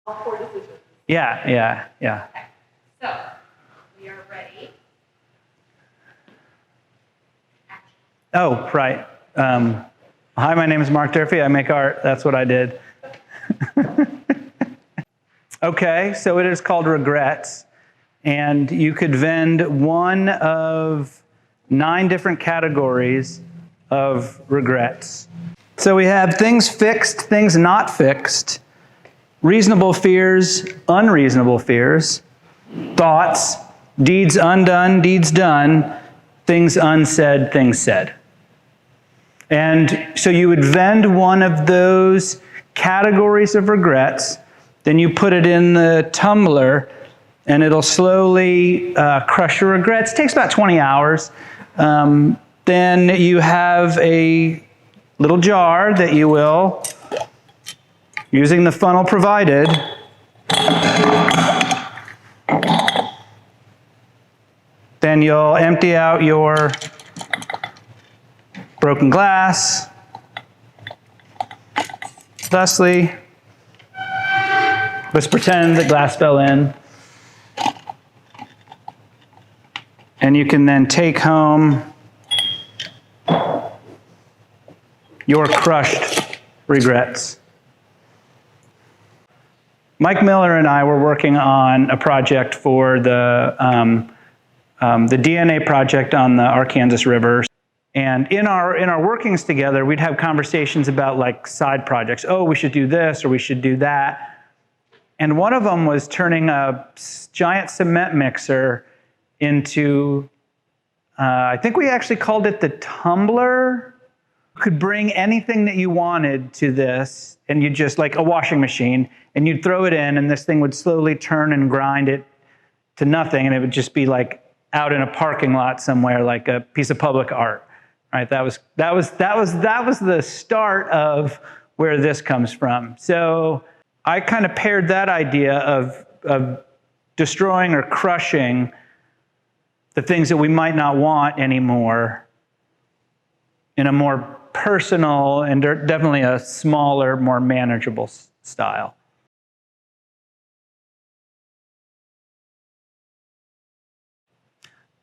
All 4 decisions. Yeah. Okay. So, we are ready. Action. Oh, right. Hi, my name is Marc Durfee. I make art. That's what I did. Okay, so it is called regrets. And you could vend one of 9 different categories of regrets. So we have things fixed, things not fixed, reasonable fears, unreasonable fears, thoughts, deeds undone, deeds done, things unsaid, things said. And so you would vend one of those categories of regrets, then you put it in the tumbler, and it'll slowly crush your regrets. It takes about 20 hours. Then you have a little jar that you will, using the funnel provided, then you'll empty out your broken glass, thusly. Let's pretend the glass fell in. And you can then take home your crushed regrets. Mike Miller and I were working on a project for the DNA project on the Arkansas River. And in our workings together, we'd have conversations about like side projects. Oh, we should do this or we should do that. And one of them was turning a giant cement mixer into, I think we actually called it the tumbler. You could bring anything that you wanted to this, and you just, like a washing machine, and you'd throw it in, and this thing would slowly turn and grind it to nothing, and it would just be like out in a parking lot somewhere, like a piece of public art. Right? That was the start of where this comes from. So I kind of paired that idea of destroying or crushing the things that we might not want anymore in a more personal and definitely a smaller, more manageable style.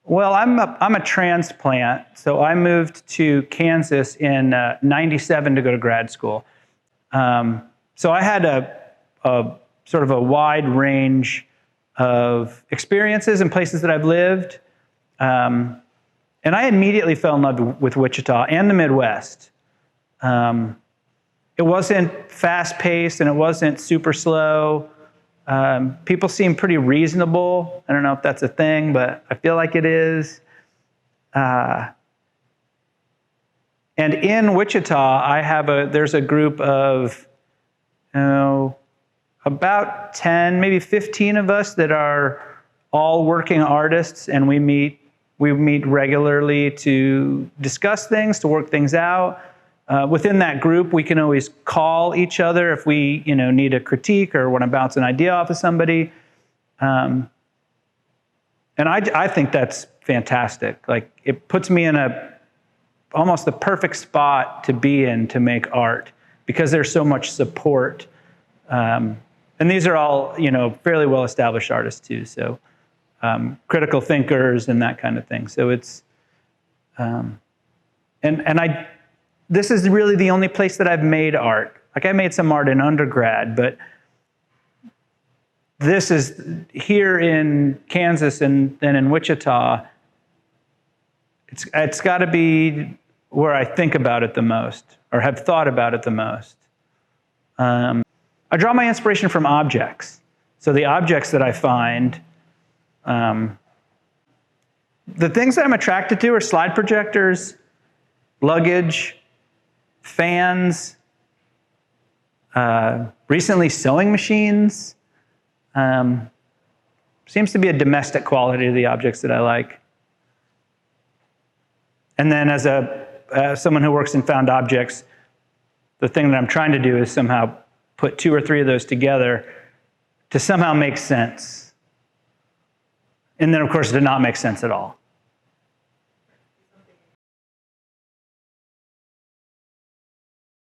Well, I'm a transplant, so I moved to Kansas in '97 to go to grad school. So I had a sort of a wide range of experiences and places that I've lived. And I immediately fell in love with Wichita and the Midwest. It wasn't fast-paced and it wasn't super slow. People seem pretty reasonable. I don't know if that's a thing, but I feel like it is. And in Wichita, there's a group of, about 10, maybe 15 of us that are all working artists, and we meet regularly to discuss things, to work things out. Within that group, we can always call each other if we, need a critique or want to bounce an idea off of somebody. And I think that's fantastic. Like, it puts me in almost the perfect spot to be in to make art because there's so much support. And these are all, fairly well-established artists too. So critical thinkers and that kind of thing. So it's, this is really the only place that I've made art. Like, I made some art in undergrad, but this is here in Kansas and then in Wichita. It's got to be where I think about it the most or have thought about it the most. I draw my inspiration from objects. So the objects that I find, the things that I'm attracted to are slide projectors, luggage, fans, recently sewing machines. Seems to be a domestic quality to the objects that I like. And then as someone who works in found objects, the thing that I'm trying to do is somehow put 2 or 3 of those together to somehow make sense. And then, of course, to not make sense at all.